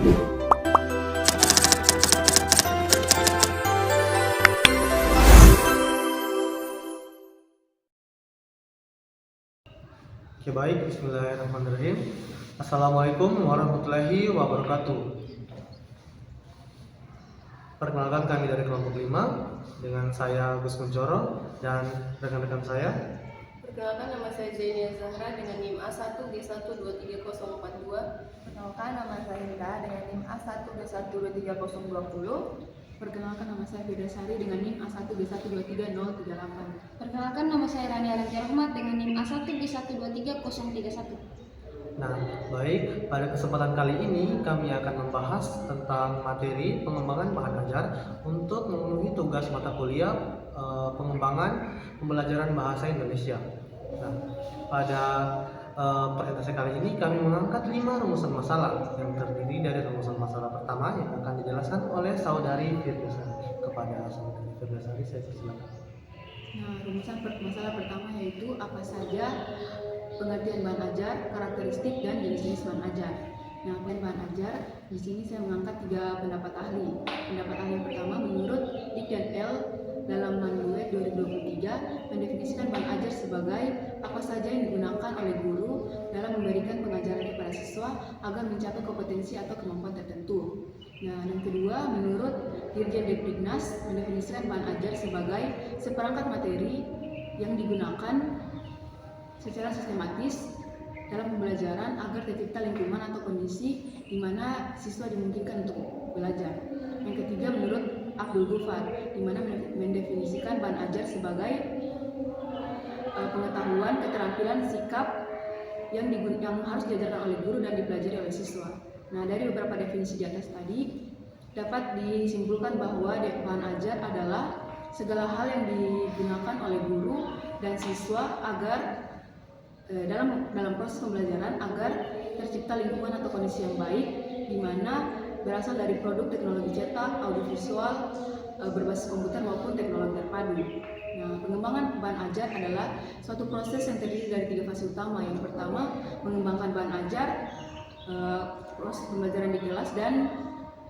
Oke, baik, bismillahirrahmanirrahim. Assalamualaikum warahmatullahi wabarakatuh. Perkenalkan, kami dari kelompok 5 dengan saya Gus Kuncoro dan rekan-rekan saya. Perkenalkan, nama saya Zainia Zahra dengan NIM A1G1233042. Perkenalkan, nama saya Hira dengan NIM A1G1232020. Perkenalkan, nama saya Firda Sari dengan NIM A1G1230038. Perkenalkan, nama saya Rani Aranti Rahmat dengan NIM A1G1230031. Nah, baik, pada kesempatan kali ini kami akan membahas tentang materi pengembangan bahan ajar untuk memenuhi tugas mata kuliah pengembangan pembelajaran bahasa Indonesia. Nah, pada presentasi kali ini kami mengangkat 5 rumusan masalah yang terdiri dari rumusan masalah pertama yang akan dijelaskan oleh saudari Firda Sari. Kepada saudari Firda Sari, saya silakan. Nah, rumusan masalah pertama yaitu apa saja pengertian bahan ajar, karakteristik, dan jenis-jenis bahan ajar. Nah, bahan ajar di sini saya mengangkat 3 pendapat ahli. Pendapat ahli yang pertama, menurut Dick dan L dalam Manual 2023 mendefinisikan bahan ajar sebagai apa saja yang digunakan oleh guru dalam memberikan pengajaran kepada siswa agar mencapai kompetensi atau kemampuan tertentu. Nah, yang kedua, menurut Dirjen Diknas mendefinisikan bahan ajar sebagai seperangkat materi yang digunakan secara sistematis dalam pembelajaran agar tercipta lingkungan atau kondisi di mana siswa dimungkinkan untuk belajar. Yang ketiga, menurut Abdul Ghufar, di mana mendefinisikan bahan ajar sebagai pengetahuan, keterampilan, sikap yang harus diajarkan oleh guru dan dipelajari oleh siswa. Nah, dari beberapa definisi di atas tadi dapat disimpulkan bahwa bahan ajar adalah segala hal yang digunakan oleh guru dan siswa agar dalam proses pembelajaran agar tercipta lingkungan atau kondisi yang baik di mana berasal dari produk teknologi cetak, audiovisual, berbasis komputer maupun teknologi terpadu. Nah, pengembangan bahan ajar adalah suatu proses yang terdiri dari 3 fase utama. Yang pertama, mengembangkan bahan ajar, proses pembelajaran di kelas, dan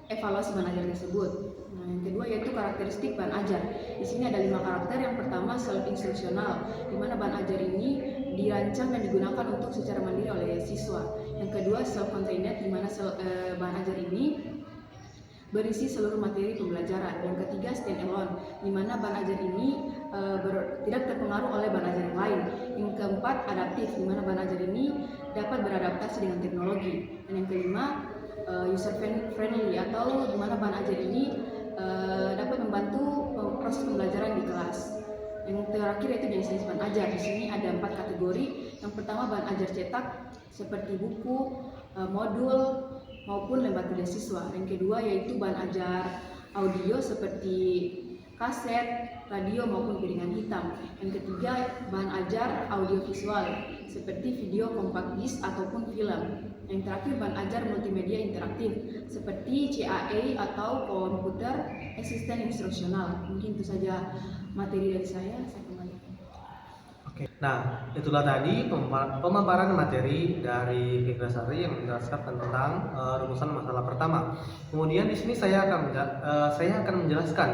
evaluasi bahan ajar tersebut. Nah, yang kedua yaitu karakteristik bahan ajar. Di sini ada 5 karakter. Yang pertama, self-instructional, di mana bahan ajar ini dirancang dan digunakan untuk secara mandiri oleh siswa. Yang kedua, self-contained, di mana bahan ajar ini berisi seluruh materi pembelajaran. Yang ketiga, stand alone, di mana bahan ajar ini tidak terpengaruh oleh bahan ajar yang lain. Yang keempat, adaptif, di mana bahan ajar ini dapat beradaptasi dengan teknologi. Dan yang kelima, user friendly, atau di mana bahan ajar ini dapat membantu proses pembelajaran di kelas. Yang terakhir yaitu jenis-jenis bahan ajar. Di sini ada 4 kategori. Yang pertama, bahan ajar cetak seperti buku, modul maupun lembar kerja siswa. Yang kedua yaitu bahan ajar audio seperti kaset, radio maupun piringan hitam. Yang ketiga, bahan ajar audiovisual seperti video compact disc ataupun film. Yang terakhir, bahan ajar multimedia interaktif seperti CAE atau komputer asisten instruksional. Mungkin itu saja materi dari saya kembalikan. Oke. Nah, itulah tadi pemaparan materi dari Firda Sari yang menjelaskan tentang rumusan masalah pertama. Kemudian di sini saya akan menjelaskan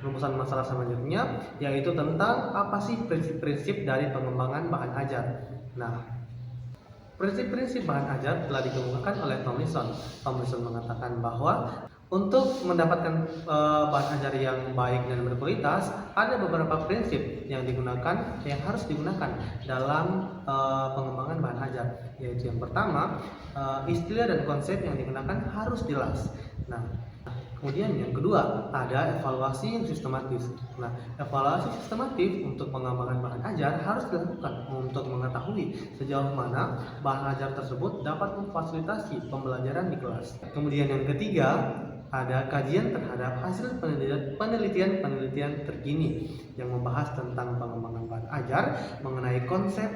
rumusan masalah selanjutnya, yaitu tentang apa sih prinsip-prinsip dari pengembangan bahan ajar. Nah, prinsip-prinsip bahan ajar telah dikemukakan oleh Tomlinson. Tomlinson mengatakan bahwa untuk mendapatkan bahan ajar yang baik dan berkualitas, ada beberapa prinsip yang harus digunakan dalam pengembangan bahan ajar. Yaitu yang pertama, istilah dan konsep yang digunakan harus jelas. Nah, kemudian yang kedua, ada evaluasi yang sistematis. Nah, evaluasi sistematif untuk pengembangan bahan ajar harus dilakukan untuk mengetahui sejauh mana bahan ajar tersebut dapat memfasilitasi pembelajaran di kelas. Kemudian yang ketiga, ada kajian terhadap hasil penelitian terkini yang membahas tentang pengembangan bahan ajar, mengenai konsep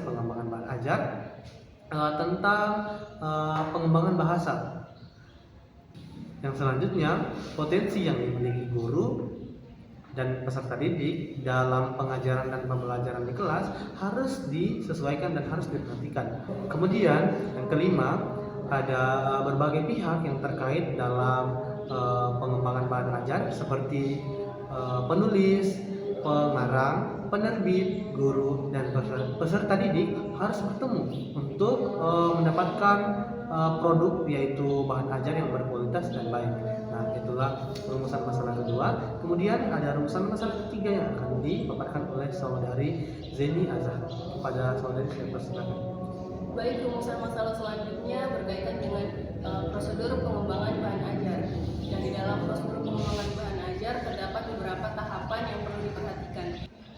pengembangan bahan ajar, tentang pengembangan bahasa. Yang selanjutnya, potensi yang dimiliki guru dan peserta didik dalam pengajaran dan pembelajaran di kelas harus disesuaikan dan harus diperhatikan. Kemudian yang kelima, ada berbagai pihak yang terkait dalam pengembangan bahan ajar seperti penulis, pengarang, penerbit, guru, dan peserta didik harus bertemu untuk mendapatkan produk yaitu bahan ajar yang berkualitas dan baik. Nah, itulah rumusan masalah kedua. Kemudian ada rumusan masalah ketiga yang akan dipaparkan oleh saudari Zeni Azhar. Kepada saudari saya persilakan. Baik, rumusan masalah selanjutnya berkaitan dengan prosedur pengembangan bahan ajar. Dan di dalam prosedur pengembangan bahan ajar terdapat beberapa tahapan yang perlu diperhatikan.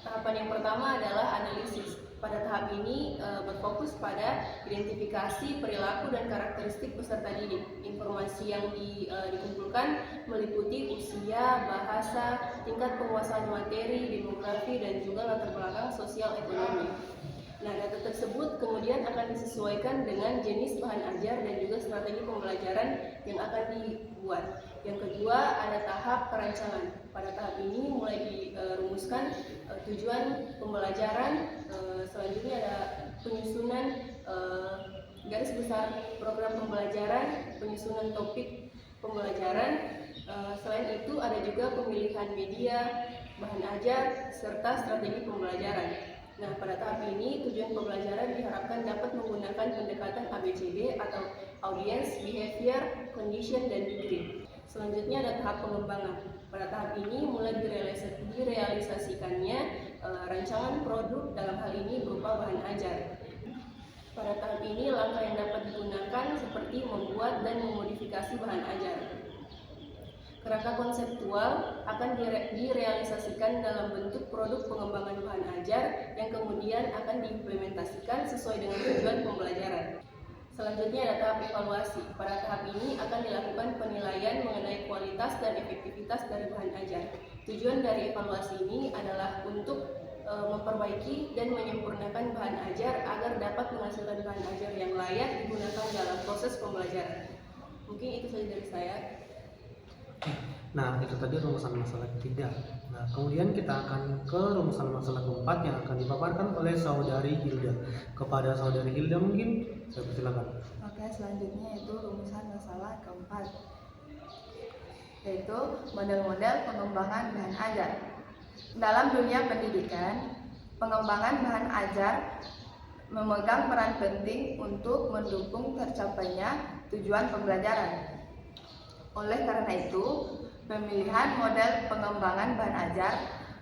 Tahapan yang pertama adalah analisis. Pada tahap ini berfokus pada identifikasi perilaku dan karakteristik peserta didik. Informasi yang dikumpulkan meliputi usia, bahasa, tingkat penguasaan materi, demografi, dan juga latar belakang sosial ekonomi. Nah, data tersebut kemudian akan disesuaikan dengan jenis bahan ajar dan juga strategi pembelajaran yang akan dibuat. Yang kedua, ada tahap perancangan. Pada tahap ini mulai dirumuskan tujuan pembelajaran, selanjutnya ada penyusunan garis besar program pembelajaran, penyusunan topik pembelajaran. Selain itu ada juga pemilihan media, bahan ajar, serta strategi pembelajaran. Nah, pada tahap ini tujuan pembelajaran diharapkan dapat menggunakan pendekatan ABCD atau Audience, Behavior, Condition, dan Degree. Selanjutnya ada tahap pengembangan. Pada tahap ini mulai direalisasikannya rancangan produk, dalam hal ini berupa bahan ajar. Pada tahap ini langkah yang dapat digunakan seperti membuat dan memodifikasi bahan ajar. Kerangka konseptual akan direalisasikan dalam bentuk produk pengembangan bahan ajar yang kemudian akan diimplementasikan sesuai dengan tujuan pembelajaran. Selanjutnya ada tahap evaluasi. Pada tahap ini akan dilakukan penilaian mengenai kualitas dan efektivitas dari bahan ajar. Tujuan dari evaluasi ini adalah untuk memperbaiki dan menyempurnakan bahan ajar agar dapat menghasilkan bahan ajar yang layak digunakan dalam proses pembelajaran. Mungkin itu saja dari saya. Nah, itu tadi rumusan masalah ketiga. Nah, kemudian kita akan ke rumusan masalah keempat yang akan dipaparkan oleh saudari Hilda. Kepada saudari Hilda mungkin saya persilakan. Oke, selanjutnya itu rumusan masalah keempat, yaitu model-model pengembangan bahan ajar. Dalam dunia pendidikan, pengembangan bahan ajar memegang peran penting untuk mendukung tercapainya tujuan pembelajaran. Oleh karena itu, pemilihan model pengembangan bahan ajar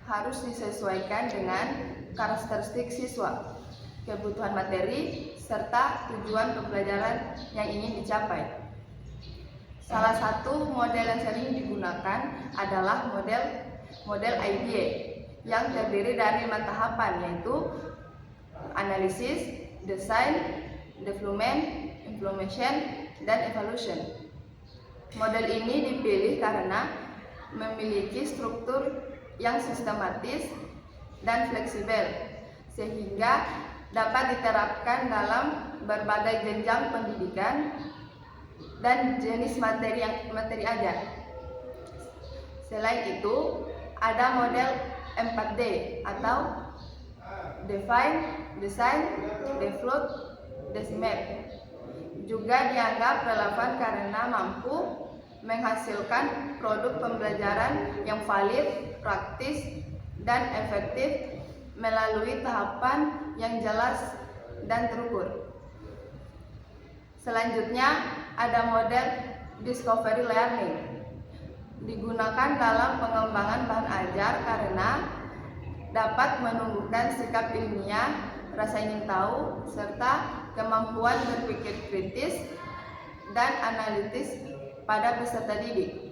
harus disesuaikan dengan karakteristik siswa, kebutuhan materi, serta tujuan pembelajaran yang ingin dicapai. Salah satu model yang sering digunakan adalah model IDA yang terdiri dari 5 tahapan, yaitu analisis, design, development, implementation, dan evaluation. Model ini dipilih karena memiliki struktur yang sistematis dan fleksibel, sehingga dapat diterapkan dalam berbagai jenjang pendidikan dan jenis materi ajar. Selain itu, ada model 4D atau Define, Design, Develop, Decimate. Juga dianggap relevan karena mampu menghasilkan produk pembelajaran yang valid, praktis, dan efektif melalui tahapan yang jelas dan terukur. Selanjutnya ada model Discovery Learning. Digunakan dalam pengembangan bahan ajar karena dapat menumbuhkan sikap ilmiah, rasa ingin tahu, serta kemampuan berpikir kritis dan analitis pada peserta didik.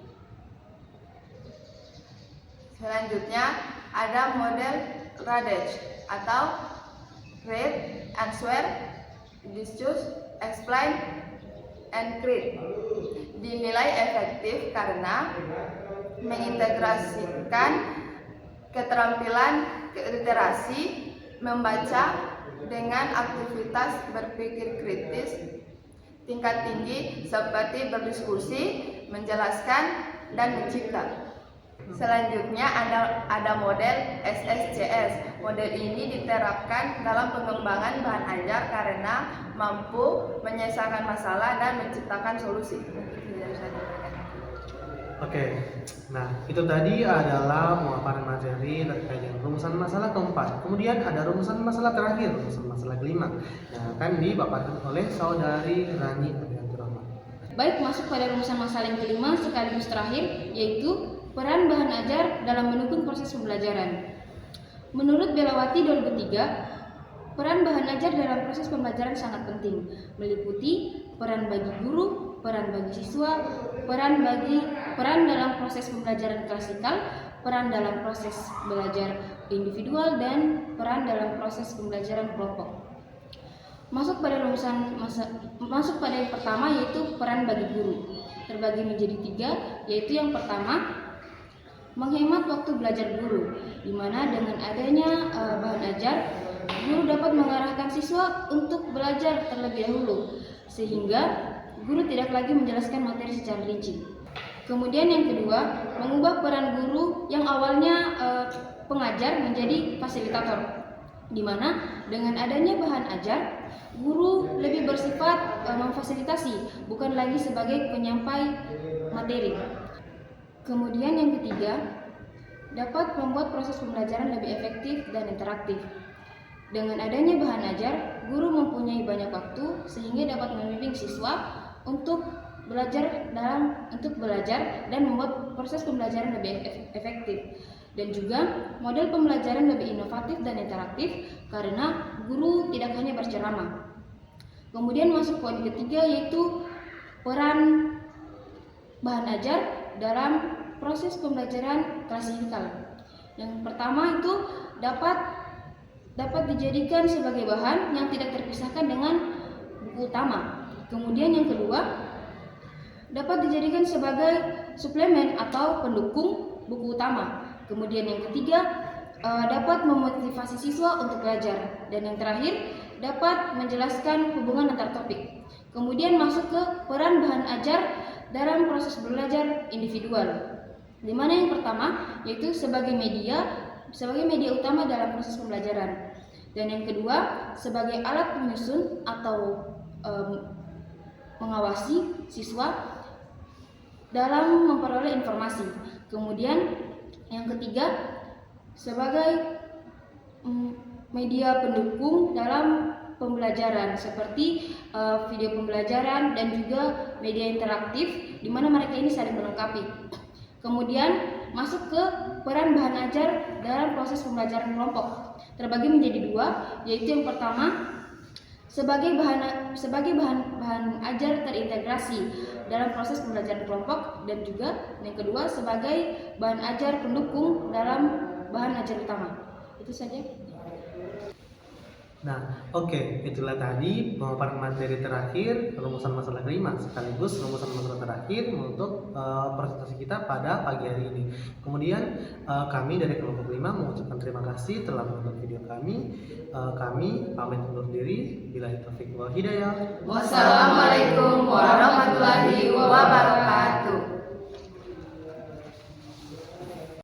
Selanjutnya ada model RADES atau Read, Answer, Discuss, Explain, and Create. Dinilai efektif karena mengintegrasikan keterampilan literasi, membaca, dengan aktivitas berpikir kritis tingkat tinggi seperti berdiskusi, menjelaskan, dan mencipta. Selanjutnya ada model SSCS. Model ini diterapkan dalam pengembangan bahan ajar karena mampu menyelesaikan masalah dan menciptakan solusi. Oke, nah itu tadi adalah pemaparan materi terkait dengan rumusan masalah keempat. Kemudian ada rumusan masalah terakhir, rumusan masalah kelima, yang akan dipaparkan oleh saudari Rani Abiyanti Rahmat. Baik, masuk pada rumusan masalah yang kelima sekaligus terakhir, yaitu peran bahan ajar dalam mendukung proses pembelajaran. Menurut Belawati 2003, peran bahan ajar dalam proses pembelajaran sangat penting, meliputi peran bagi guru, peran bagi siswa, peran dalam proses pembelajaran klasikal, peran dalam proses belajar individual, dan peran dalam proses pembelajaran kelompok. Masuk pada yang pertama, yaitu peran bagi guru. Terbagi menjadi 3, yaitu yang pertama, menghemat waktu belajar guru, di mana dengan adanya bahan ajar, guru dapat mengarahkan siswa untuk belajar terlebih dahulu, sehingga guru tidak lagi menjelaskan materi secara rinci. Kemudian yang kedua, mengubah peran guru yang awalnya pengajar menjadi fasilitator, di mana dengan adanya bahan ajar, guru lebih bersifat memfasilitasi, bukan lagi sebagai penyampai materi. Kemudian yang ketiga, dapat membuat proses pembelajaran lebih efektif dan interaktif. Dengan adanya bahan ajar, guru mempunyai banyak waktu sehingga dapat membimbing siswa untuk belajar dan membuat proses pembelajaran lebih efektif. Dan juga model pembelajaran lebih inovatif dan interaktif karena guru tidak hanya berceramah. Kemudian masuk poin ketiga, yaitu peran bahan ajar dalam proses pembelajaran klasikal. Yang pertama itu dapat dijadikan sebagai bahan yang tidak terpisahkan dengan buku utama. Kemudian yang kedua, dapat dijadikan sebagai suplemen atau pendukung buku utama. Kemudian yang ketiga, dapat memotivasi siswa untuk belajar. Dan yang terakhir, dapat menjelaskan hubungan antar topik. Kemudian masuk ke peran bahan ajar dalam proses belajar individual. Di mana yang pertama, yaitu sebagai media utama dalam proses pembelajaran. Dan yang kedua, sebagai alat penyusun atau mengawasi siswa dalam memperoleh informasi. Kemudian yang ketiga, sebagai media pendukung dalam pembelajaran seperti video pembelajaran dan juga media interaktif, di mana mereka ini saling melengkapi. Kemudian masuk ke peran bahan ajar dalam proses pembelajaran kelompok. Terbagi menjadi 2, yaitu yang pertama, sebagai bahan ajar terintegrasi dalam proses pembelajaran kelompok, dan juga yang kedua sebagai bahan ajar pendukung dalam bahan ajar utama. Itu saja. Nah, oke, itulah tadi pemaparan materi terakhir rumusan masalah kelima sekaligus rumusan masalah terakhir untuk presentasi kita pada pagi hari ini. Kemudian kami dari kelompok 5 mengucapkan terima kasih telah menonton video kami. Kami pamit undur diri. Billahi taufiq wal hidayah. Wassalamualaikum warahmatullahi wabarakatuh.